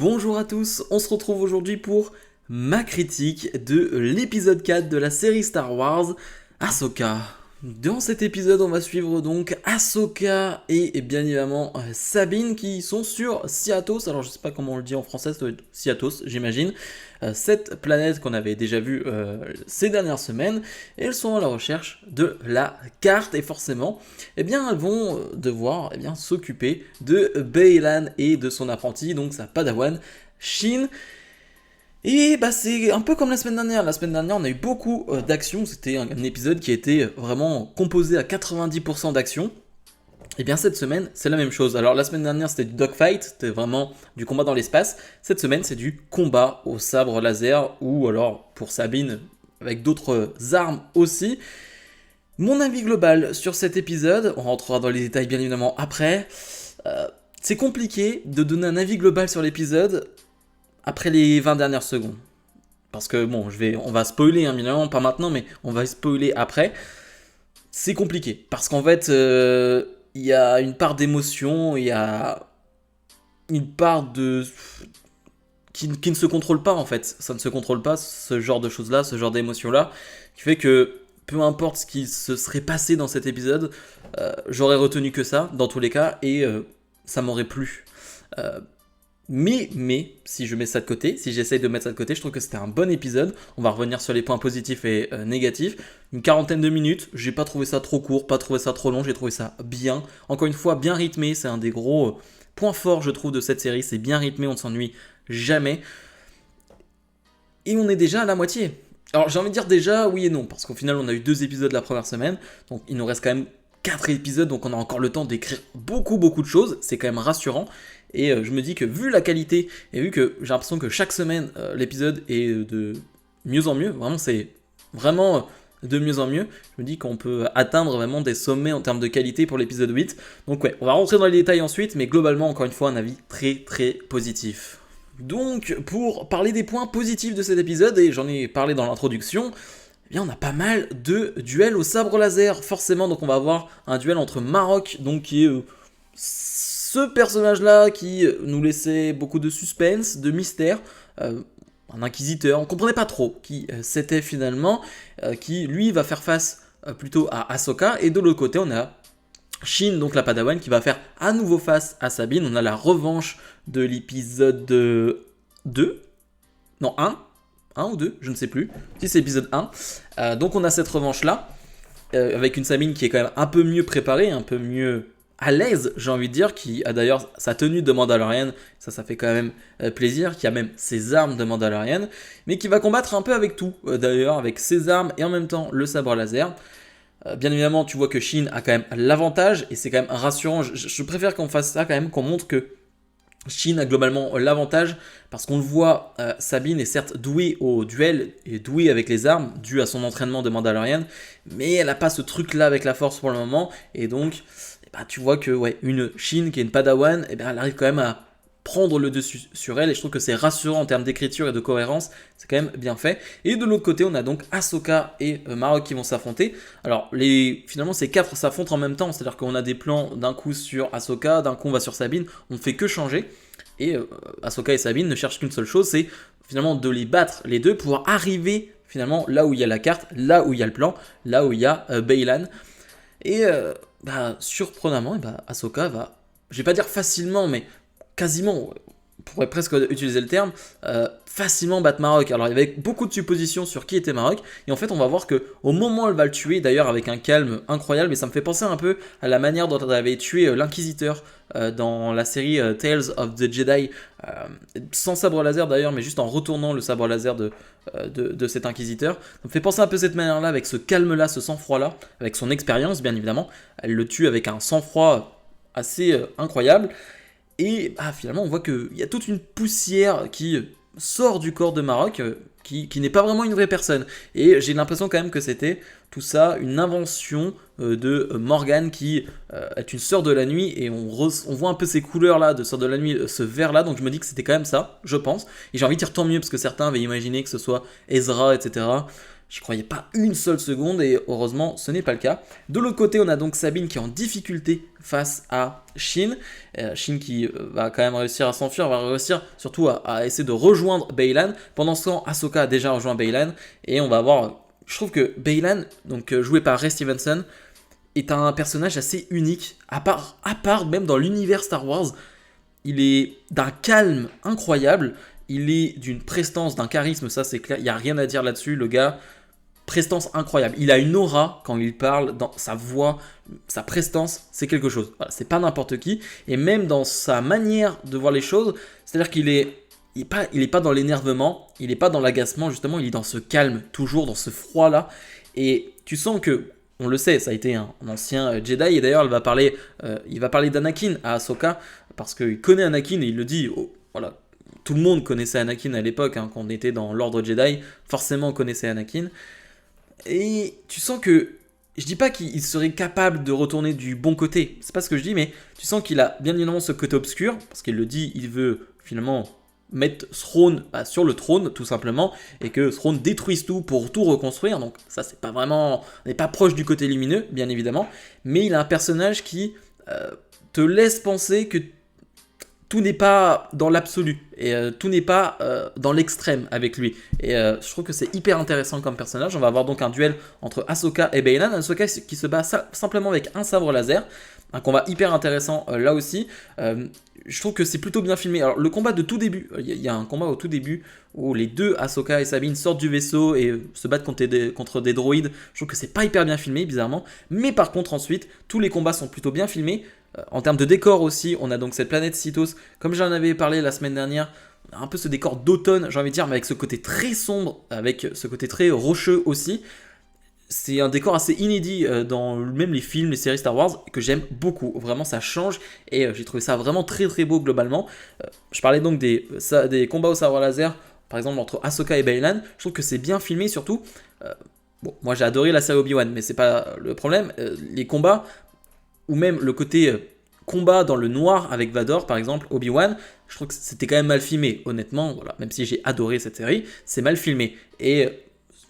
Bonjour à tous, on se retrouve aujourd'hui pour ma critique de l'épisode 4 de la série Star Wars, Ahsoka. Dans cet épisode, on va suivre donc Ahsoka et bien évidemment Sabine qui sont sur Seatos. Alors je sais pas comment on le dit en français, ça doit être Seatos, j'imagine. Cette planète qu'on avait déjà vue ces dernières semaines, et elles sont à la recherche de la carte et forcément, elles vont devoir s'occuper de Baylan et de son apprenti, donc sa padawan Shin. Et c'est un peu comme la semaine dernière. La semaine dernière, on a eu beaucoup d'actions. C'était un épisode qui était vraiment composé à 90% d'actions. Et bien cette semaine, c'est la même chose. Alors la semaine dernière, c'était du dogfight, c'était vraiment du combat dans l'espace. Cette semaine, c'est du combat au sabre laser ou alors pour Sabine avec d'autres armes aussi. Mon avis global sur cet épisode, on rentrera dans les détails bien évidemment après. C'est compliqué de donner un avis global sur l'épisode après les 20 dernières secondes. Parce que bon, on va spoiler, bien évidemment, pas maintenant, mais on va spoiler après. C'est compliqué, parce qu'en fait, il y a une part d'émotion, il y a une part de... Qui ne se contrôle pas en fait. Ça ne se contrôle pas, ce genre de choses-là, ce genre d'émotions-là, qui fait que peu importe ce qui se serait passé dans cet épisode, j'aurais retenu que ça, dans tous les cas, et ça m'aurait plu. Mais, si je mets ça de côté, si j'essaye de mettre ça de côté, je trouve que c'était un bon épisode. On va revenir sur les points positifs et négatifs. Une quarantaine de minutes, j'ai pas trouvé ça trop court, pas trouvé ça trop long, j'ai trouvé ça bien. Encore une fois, bien rythmé, c'est un des gros points forts, je trouve, de cette série. C'est bien rythmé, on ne s'ennuie jamais. Et on est déjà à la moitié. Alors j'ai envie de dire déjà oui et non, parce qu'au final on a eu 2 épisodes la première semaine, donc il nous reste quand même 4 épisodes, donc on a encore le temps d'écrire beaucoup de choses, c'est quand même rassurant. Et je me dis que vu la qualité, et vu que j'ai l'impression que chaque semaine l'épisode est de mieux en mieux, vraiment c'est vraiment de mieux en mieux, je me dis qu'on peut atteindre vraiment des sommets en termes de qualité pour l'épisode 8. Donc ouais, on va rentrer dans les détails ensuite, mais globalement encore une fois un avis très positif. Donc pour parler des points positifs de cet épisode, et j'en ai parlé dans l'introduction, eh bien on a pas mal de duels au sabre laser, forcément. Donc on va avoir un duel entre Marok, donc qui est ce personnage-là qui nous laissait beaucoup de suspense, de mystère, un inquisiteur, on comprenait pas trop qui c'était finalement, qui lui va faire face plutôt à Ahsoka, et de l'autre côté on a Shin, donc la padawan, qui va faire à nouveau face à Sabine. On a la revanche de l'épisode 2, non 1 ou 2, je ne sais plus, si c'est épisode 1. Donc on a cette revanche-là, avec une Sabine qui est quand même un peu mieux préparée, un peu mieux à l'aise, j'ai envie de dire, qui a d'ailleurs sa tenue de Mandalorienne, ça fait quand même plaisir, qui a même ses armes de Mandalorienne, mais qui va combattre un peu avec tout, d'ailleurs, avec ses armes et en même temps le sabre laser. Bien évidemment, tu vois que Shin a quand même l'avantage, et c'est quand même rassurant. Je préfère qu'on fasse ça quand même, qu'on montre que Shin a globalement l'avantage, parce qu'on le voit, Sabine est certes douée au duel, et douée avec les armes, dû à son entraînement de Mandalorienne, mais elle n'a pas ce truc-là avec la force pour le moment, et donc tu vois que une Shin qui est une padawan, elle arrive quand même à prendre le dessus sur elle, et je trouve que c'est rassurant en termes d'écriture et de cohérence, c'est quand même bien fait. Et de l'autre côté, on a donc Ahsoka et Marok qui vont s'affronter. Alors finalement ces 4 s'affrontent en même temps, c'est-à-dire qu'on a des plans d'un coup sur Ahsoka, d'un coup on va sur Sabine, on ne fait que changer, et Ahsoka et Sabine ne cherchent qu'une seule chose, c'est finalement de les battre les deux pour arriver finalement là où il y a la carte, là où il y a le plan, là où il y a Baylan. Et surprenamment, Ahsoka va, je vais pas dire facilement, mais quasiment, on pourrait presque utiliser le terme, facilement battre Marok. Alors il y avait beaucoup de suppositions sur qui était Marok, et en fait on va voir que au moment où elle va le tuer, d'ailleurs avec un calme incroyable, et ça me fait penser un peu à la manière dont elle avait tué l'inquisiteur dans la série Tales of the Jedi, sans sabre laser d'ailleurs, mais juste en retournant le sabre laser de cet inquisiteur. Ça me fait penser un peu cette manière-là, avec ce calme-là, ce sang-froid-là, avec son expérience bien évidemment. Elle le tue avec un sang-froid assez incroyable. Et finalement, on voit qu'il y a toute une poussière qui sort du corps de Marok, qui n'est pas vraiment une vraie personne. Et j'ai l'impression quand même que c'était tout ça une invention de Morgane, qui est une sœur de la nuit, et on voit un peu ces couleurs-là de sœur de la nuit, ce vert-là, donc je me dis que c'était quand même ça, je pense. Et j'ai envie de dire tant mieux, parce que certains avaient imaginé que ce soit Ezra, etc. J'y croyais pas une seule seconde et heureusement ce n'est pas le cas. De l'autre côté, on a donc Sabine qui est en difficulté face à Shin. Shin qui va quand même réussir à s'enfuir, va réussir surtout à essayer de rejoindre Beilan. Pendant ce temps, Ahsoka a déjà rejoint Beilan et on va voir. Je trouve que Beilan, donc joué par Ray Stevenson, est un personnage assez unique, à part même dans l'univers Star Wars. Il est d'un calme incroyable, il est d'une prestance, d'un charisme, ça c'est clair, il n'y a rien à dire là-dessus, le gars, prestance incroyable. Il a une aura quand il parle, dans sa voix, sa prestance, c'est quelque chose. Voilà, c'est pas n'importe qui, et même dans sa manière de voir les choses, c'est-à-dire qu'il est... Il est pas dans l'énervement, il n'est pas dans l'agacement, justement, il est dans ce calme, toujours dans ce froid-là. Et tu sens que, on le sait, ça a été un ancien Jedi, et d'ailleurs il va parler d'Anakin à Ahsoka, parce qu'il connaît Anakin et il le dit, oh, voilà, tout le monde connaissait Anakin à l'époque, hein, quand on était dans l'ordre Jedi, forcément on connaissait Anakin. Et tu sens que, je dis pas qu'il serait capable de retourner du bon côté, c'est pas ce que je dis, mais tu sens qu'il a bien évidemment ce côté obscur, parce qu'il le dit, il veut finalement mettre Thrawn sur le trône tout simplement et que Thrawn détruise tout pour tout reconstruire, donc ça c'est pas vraiment, on n'est pas proche du côté lumineux bien évidemment, mais il a un personnage qui te laisse penser que tout n'est pas dans l'absolu et tout n'est pas dans l'extrême avec lui, et je trouve que c'est hyper intéressant comme personnage. On va avoir donc un duel entre Ahsoka et Beilan, Ahsoka qui se bat simplement avec un sabre laser, un combat hyper intéressant là aussi. Je trouve que c'est plutôt bien filmé. Alors le combat de tout début, il y a un combat au tout début où les deux, Ahsoka et Sabine, sortent du vaisseau et se battent contre des droïdes. Je trouve que c'est pas hyper bien filmé, bizarrement. Mais par contre ensuite, tous les combats sont plutôt bien filmés. En termes de décor aussi, on a donc cette planète Cytos, comme j'en avais parlé la semaine dernière, un peu ce décor d'automne, j'ai envie de dire, mais avec ce côté très sombre, avec ce côté très rocheux aussi. C'est un décor assez inédit dans même les films, les séries Star Wars, que j'aime beaucoup. Vraiment, ça change et j'ai trouvé ça vraiment très très beau globalement. Je parlais donc des combats au sabre laser, par exemple entre Ahsoka et Beilan. Je trouve que c'est bien filmé surtout. Bon, moi j'ai adoré la série Obi-Wan, mais c'est pas le problème. Les combats, ou même le côté combat dans le noir avec Vador, par exemple, Obi-Wan, je trouve que c'était quand même mal filmé, honnêtement. Voilà, même si j'ai adoré cette série, c'est mal filmé. Et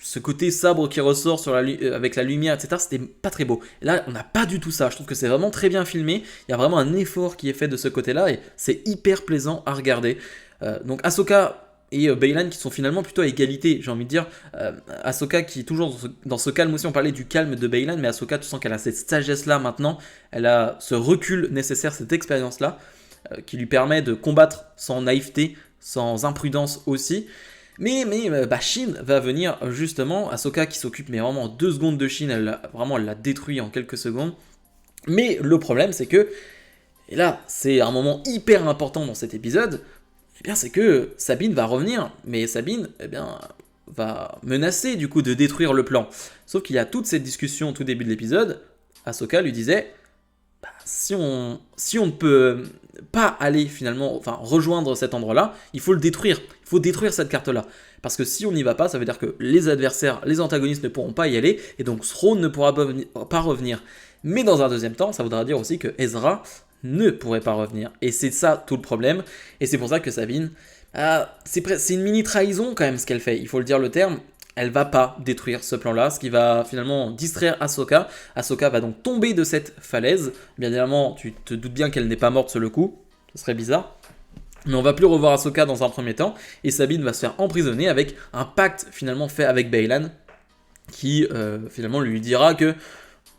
ce côté sabre qui ressort avec la lumière, etc., c'était pas très beau. Et là, on n'a pas du tout ça. Je trouve que c'est vraiment très bien filmé. Il y a vraiment un effort qui est fait de ce côté-là et c'est hyper plaisant à regarder. Donc Ahsoka et Beilan qui sont finalement plutôt à égalité, j'ai envie de dire. Ahsoka qui est toujours dans ce calme aussi. On parlait du calme de Beilan, mais Ahsoka, tu sens qu'elle a cette sagesse-là maintenant. Elle a ce recul nécessaire, cette expérience-là, qui lui permet de combattre sans naïveté, sans imprudence aussi. Mais Shin va venir justement, Ahsoka qui s'occupe mais vraiment en 2 secondes de Shin, elle l'a détruit en quelques secondes. Mais le problème c'est que, et là c'est un moment hyper important dans cet épisode, eh bien c'est que Sabine va revenir, mais Sabine va menacer du coup de détruire le plan. Sauf qu'il y a toute cette discussion au tout début de l'épisode, Ahsoka lui disait, si on ne peut pas aller finalement, enfin rejoindre cet endroit-là, il faut le détruire. Il faut détruire cette carte-là. Parce que si on n'y va pas, ça veut dire que les adversaires, les antagonistes ne pourront pas y aller, et donc Thrawn ne pourra pas revenir. Mais dans un deuxième temps, ça voudra dire aussi que Ezra pourrait pas revenir. Et c'est ça tout le problème. Et c'est pour ça que Sabine, c'est une mini trahison quand même ce qu'elle fait. Il faut le dire le terme. Elle va pas détruire ce plan-là, ce qui va finalement distraire Ahsoka. Ahsoka va donc tomber de cette falaise. Bien évidemment, tu te doutes bien qu'elle n'est pas morte sur le coup. Ce serait bizarre. Mais on va plus revoir Ahsoka dans un premier temps. Et Sabine va se faire emprisonner avec un pacte finalement fait avec Beilan, qui finalement lui dira que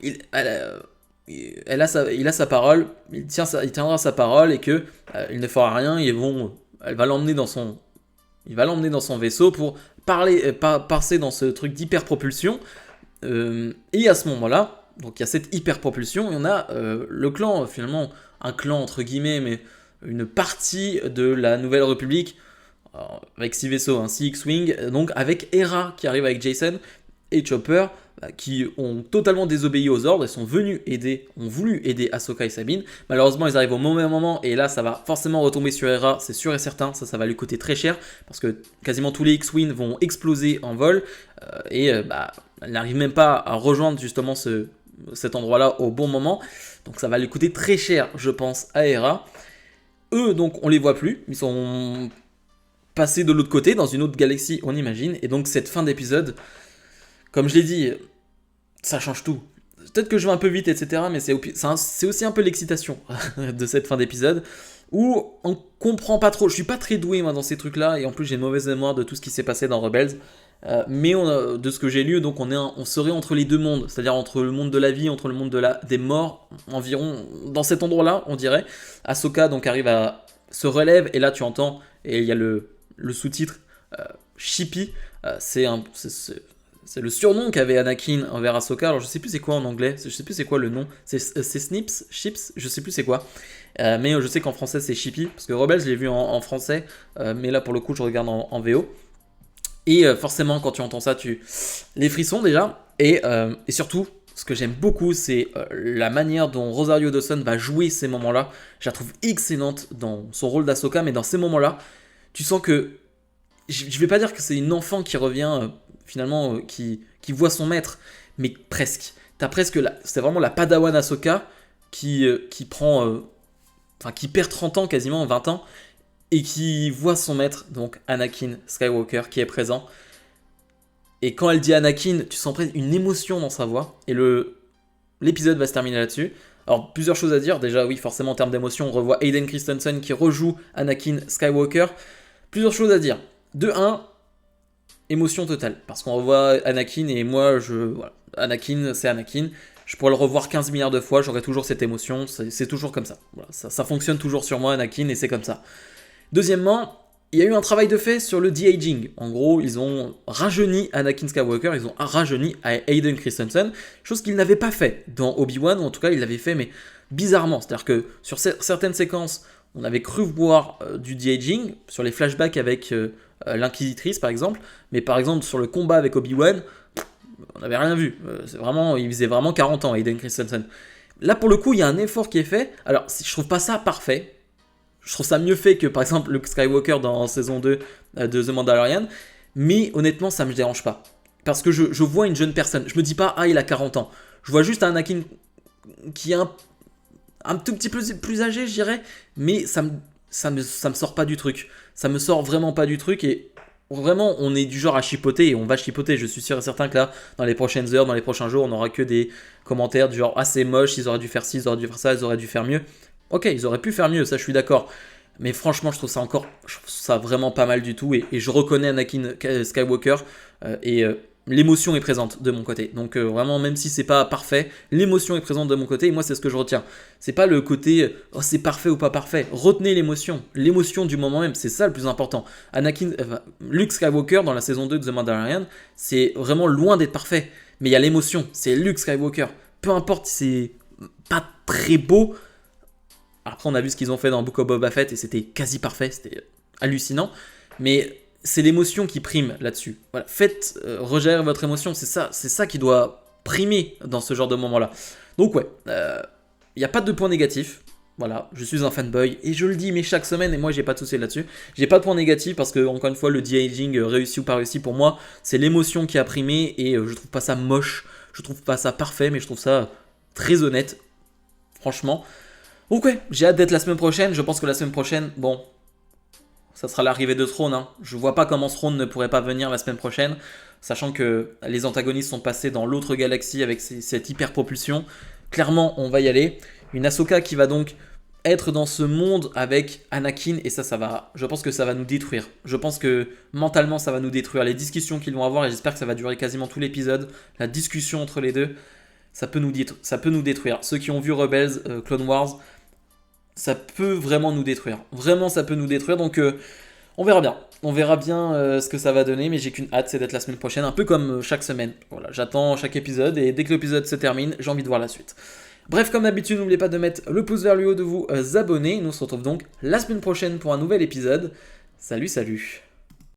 il a sa parole, il tiendra sa parole et que il ne fera rien. Elle va l'emmener dans son vaisseau pour passer dans ce truc d'hyperpropulsion. Et à ce moment-là, donc il y a cette hyperpropulsion et on a le clan, finalement, un clan entre guillemets, mais une partie de la Nouvelle République, avec 6 vaisseaux, 6 X-Wing, donc avec Hera qui arrive avec Jason et Chopper, qui ont totalement désobéi aux ordres et ont voulu aider Ahsoka et Sabine. Malheureusement, ils arrivent au mauvais moment et là, ça va forcément retomber sur Hera, c'est sûr et certain. Ça va lui coûter très cher parce que quasiment tous les X-Wing vont exploser en vol et elle n'arrive même pas à rejoindre justement cet endroit-là au bon moment. Donc ça va lui coûter très cher, je pense, à Hera. Eux, donc, on les voit plus. Ils sont passés de l'autre côté, dans une autre galaxie, on imagine. Et donc, cette fin d'épisode, comme je l'ai dit, ça change tout. Peut-être que je vais un peu vite, etc. Mais c'est aussi un peu l'excitation de cette fin d'épisode où on comprend pas trop. Je suis pas très doué moi dans ces trucs-là et en plus j'ai une mauvaise mémoire de tout ce qui s'est passé dans Rebels. Mais de ce que j'ai lu, donc on serait entre les deux mondes, c'est-à-dire entre le monde de la vie, entre le monde des morts, environ dans cet endroit-là, on dirait. Ahsoka donc arrive à se relève et là tu entends et il y a le sous-titre Shippy. C'est le surnom qu'avait Anakin envers Ahsoka. Alors je sais plus c'est quoi en anglais, je sais plus c'est quoi le nom. C'est Snips, Chips, je sais plus c'est quoi. Mais je sais qu'en français c'est Shippy parce que Rebels je l'ai vu en français, mais là pour le coup je regarde en VO. Et forcément, quand tu entends ça, les frissons déjà. Et surtout, ce que j'aime beaucoup, c'est la manière dont Rosario Dawson va jouer ces moments-là. Je la trouve excellente dans son rôle d'Ahsoka, mais dans ces moments-là, tu sens que. Je vais pas dire que c'est une enfant qui revient, finalement, qui voit son maître, mais presque. T'as presque. C'est vraiment la Padawan Ahsoka qui prend. Enfin, qui perd 30 ans, quasiment 20 ans. Et qui voit son maître, donc Anakin Skywalker, qui est présent. Et quand elle dit Anakin, tu sens presque une émotion dans sa voix. Et l'épisode va se terminer là-dessus. Alors, plusieurs choses à dire. Déjà, oui, forcément, en termes d'émotion, on revoit Hayden Christensen qui rejoue Anakin Skywalker. Plusieurs choses à dire. De 1, émotion totale. Parce qu'on revoit Anakin et moi, voilà. Anakin, c'est Anakin. Je pourrais le revoir 15 milliards de fois, j'aurai toujours cette émotion. C'est toujours comme ça. Voilà, ça fonctionne toujours sur moi, Anakin, et c'est comme ça. Deuxièmement, il y a eu un travail de fait sur le de-aging. En gros, ils ont rajeuni Anakin Skywalker, ils ont rajeuni Hayden Christensen, chose qu'ils n'avaient pas fait dans Obi-Wan, ou en tout cas ils l'avaient fait mais bizarrement. C'est-à-dire que sur certaines séquences, on avait cru voir du de-aging, sur les flashbacks avec l'Inquisitrice par exemple, mais par exemple sur le combat avec Obi-Wan, on n'avait rien vu. Il faisait vraiment 40 ans Hayden Christensen. Là pour le coup, il y a un effort qui est fait. Alors je trouve pas ça parfait. Je trouve ça mieux fait que par exemple Luke Skywalker dans saison 2 de The Mandalorian. Mais honnêtement, ça me dérange pas. Parce que je vois une jeune personne. Je me dis pas, ah, il a 40 ans. Je vois juste un Anakin qui est un tout petit peu plus âgé, je dirais. Mais ça me sort pas du truc. Ça me sort vraiment pas du truc. Et vraiment, on est du genre à chipoter. Et on va chipoter. Je suis sûr et certain que là, dans les prochaines heures, dans les prochains jours, on aura que des commentaires du genre, ah, c'est moche, ils auraient dû faire ci, ils auraient dû faire ça, ils auraient dû faire mieux. Ok, ils auraient pu faire mieux, ça je suis d'accord. Mais franchement, je trouve ça vraiment pas mal du tout. Et je reconnais Anakin Skywalker. Et l'émotion est présente de mon côté. Donc vraiment, même si c'est pas parfait, l'émotion est présente de mon côté. Et moi, c'est ce que je retiens. C'est pas le côté, oh, c'est parfait ou pas parfait. Retenez l'émotion. L'émotion du moment même, c'est ça le plus important. Luke Skywalker, dans la saison 2 de The Mandalorian, c'est vraiment loin d'être parfait. Mais il y a l'émotion. C'est Luke Skywalker. Peu importe si c'est pas très beau. Après, on a vu ce qu'ils ont fait dans Book of Boba Fett et c'était quasi parfait, c'était hallucinant. Mais c'est l'émotion qui prime là-dessus. Voilà, faites regérer votre émotion, c'est ça qui doit primer dans ce genre de moment-là. Donc ouais, il n'y a pas de point négatif. Voilà, je suis un fanboy et je le dis, mais chaque semaine, et moi j'ai pas de souci là-dessus. J'ai pas de point négatif parce que, encore une fois, le de-aging réussi ou pas réussi, pour moi, c'est l'émotion qui a primé et je trouve pas ça moche, je trouve pas ça parfait, mais je trouve ça très honnête, franchement. Donc ouais, j'ai hâte d'être la semaine prochaine. Je pense que la semaine prochaine, bon, ça sera l'arrivée de Thrawn. Hein. Je vois pas comment Thrawn ne pourrait pas venir la semaine prochaine, sachant que les antagonistes sont passés dans l'autre galaxie avec cette hyper propulsion. Clairement, on va y aller. Une Ahsoka qui va donc être dans ce monde avec Anakin, et je pense que ça va nous détruire. Je pense que mentalement, ça va nous détruire. Les discussions qu'ils vont avoir, et j'espère que ça va durer quasiment tout l'épisode, la discussion entre les deux, ça peut nous détruire. Ceux qui ont vu Rebels, Clone Wars, ça peut vraiment nous détruire. Vraiment, ça peut nous détruire. Donc, on verra bien. On verra bien ce que ça va donner. Mais j'ai qu'une hâte, c'est d'être la semaine prochaine. Un peu comme chaque semaine. Voilà, j'attends chaque épisode. Et dès que l'épisode se termine, j'ai envie de voir la suite. Bref, comme d'habitude, n'oubliez pas de mettre le pouce vers le haut, de vous abonner. Nous on se retrouve donc la semaine prochaine pour un nouvel épisode. Salut, salut.